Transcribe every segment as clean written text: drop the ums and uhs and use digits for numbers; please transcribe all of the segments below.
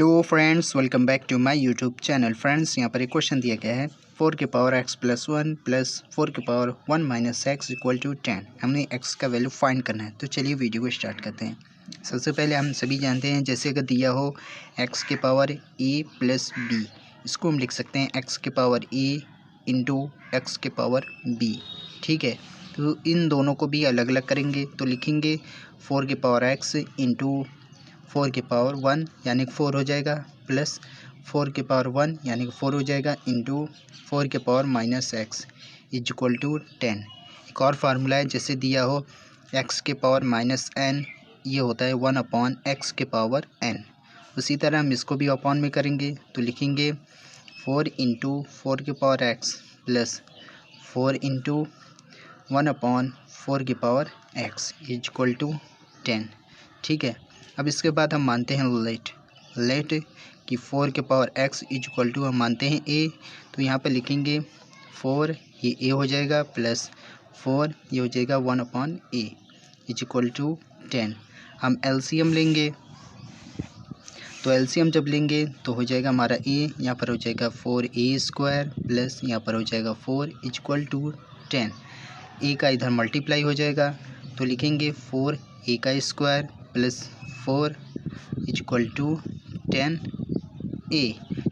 Hello friends, welcome back to my YouTube channel. Friends, यहाँ पर एक क्वेश्चन दिया गया है 4 के पावर x प्लस 1 प्लस 4 के power 1 minus x equal to 10। हमने x का वैल्यू फाइंड करना है। तो चलिए वीडियो को स्टार्ट करते हैं। सबसे पहले हम सभी जानते हैं, जैसे अगर दिया हो x के पावर a प्लस b, इसको हम लिख सकते हैं x के पावर a इंटू एक्स के पावर b। ठीक है, तो इन दोनों को भी अलग अलग करेंगे तो लिखेंगे 4 के पावर x इंटू 4 के पावर 1 यानी कि 4 हो जाएगा, प्लस 4 के पावर 1 यानी कि 4 हो जाएगा, इंटू 4 के power minus x is equal to 10। एक और फार्मूला है, जैसे दिया हो x के पावर माइनस n, ये होता है 1 अपॉन एक्स के पावर n। उसी तरह हम इसको भी अपॉन में करेंगे तो लिखेंगे 4 इंटू 4 के power x plus 4 into 1 upon 4 के power x is equal to 10। ठीक है, अब इसके बाद हम मानते हैं लेट कि 4 के power x is equal to हम मानते हैं a, तो यहाँ पे लिखेंगे 4, ये a हो जाएगा, प्लस 4 ये हो जाएगा 1 upon a is equal to 10। हम एलसीएम लेंगे, तो एलसीएम जब लेंगे तो हो जाएगा हमारा a, यहाँ पर हो जाएगा 4a स्क्वायर प्लस यहाँ पर हो जाएगा 4 इज इक्वल टू 10। a का इधर मल्टीप्लाई हो जाएगा तो लिखेंगे 4a का square plus 4 is equal to 10a।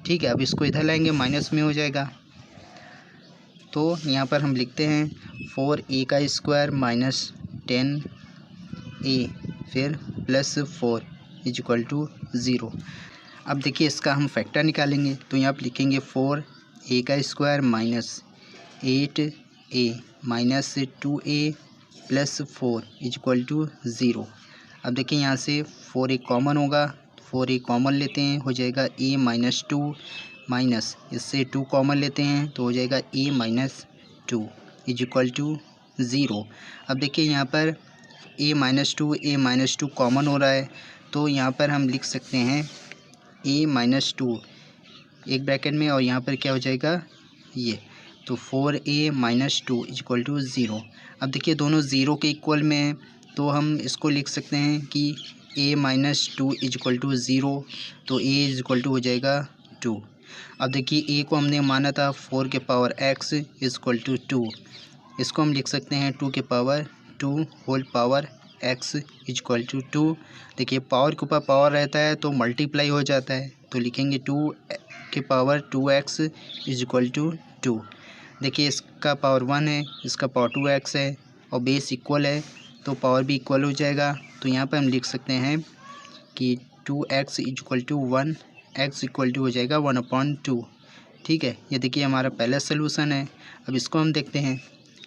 ठीक है, अब इसको इधर लाएंगे माइनस में हो जाएगा, तो यहाँ पर हम लिखते हैं 4a का स्क्वायर माइनस 10a फिर प्लस 4 इज इक्वल टू 0। अब देखिए इसका हम फैक्टर निकालेंगे तो यहाँ पर लिखेंगे 4a का square minus 8a minus 2a plus 4 is equal to 0। अब देखिए यहाँ से 4a कॉमन होगा, 4a कॉमन लेते हैं, हो जाएगा a माइनस 2 माइनस इससे 2 कॉमन लेते हैं तो हो जाएगा a minus 2 is equal to 0। अब देखिए यहाँ पर a माइनस 2 कॉमन हो रहा है, तो यहाँ पर हम लिख सकते हैं a माइनस 2 एक ब्रैकेट में और यहाँ पर क्या हो जाएगा ये, तो 4a minus 2 is equal to 0। अब देखिए दोनों ज़ीरो के इक्वल में हैं, तो हम इसको लिख सकते हैं कि a minus 2 is equal to 0, तो a इज इक्वल टू हो जाएगा 2। अब देखिए a को हमने माना था 4 के power x is equal to 2, इसको हम लिख सकते हैं 2 के power 2 whole power x is equal to 2। देखिए पावर के ऊपर पावर रहता है तो मल्टीप्लाई हो जाता है, तो लिखेंगे 2 के power 2x is equal to 2। देखिए इसका पावर 1 है, इसका पावर 2x है और बेस इक्वल है तो पावर भी इक्वल हो जाएगा, तो यहाँ पर हम लिख सकते हैं कि 2x is equal to 1, x equal to हो जाएगा 1 अपॉन 2। ठीक है, ये देखिए हमारा पहला सलूशन है। अब इसको हम देखते हैं,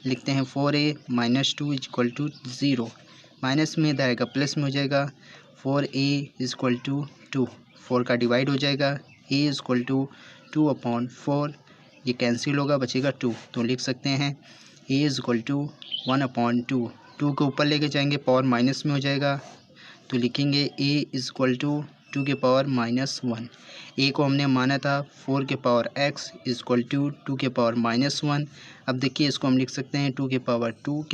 लिखते हैं 4a minus 2 is equal to 0, minus में इधर आएगा प्लस में हो जाएगा 4a इज इक्वल टू 2, 4 का डिवाइड हो जाएगा, a is equal to 2 upon 4, ये कैंसिल होगा बचेगा 2, तो लिख सकते हैं a is equal to 1 upon 2, 2 के ऊपर लेके जाएंगे पावर माइनस में हो जाएगा, तो लिखेंगे a इज इक्वल टू 2 के पावर माइनस 1। a को हमने माना था 4 के power x is equal to 2 के पावर माइनस 1। अब देखिए इसको हम लिख सकते हैं 2 के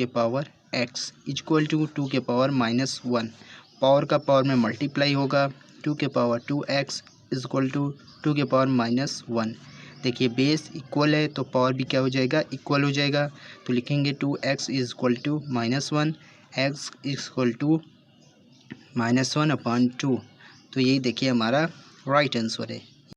power x is equal to 2 के पावर माइनस 1। पावर का पावर में मल्टीप्लाई होगा, 2 के power 2x is equal to 2 के पावर माइनस 1। देखिए बेस इक्वल है तो पावर भी क्या हो जाएगा, इक्वल हो जाएगा, तो लिखेंगे 2x is equal to minus 1, x is equal to minus 1 upon 2। तो यही देखिए हमारा राइट आंसर है।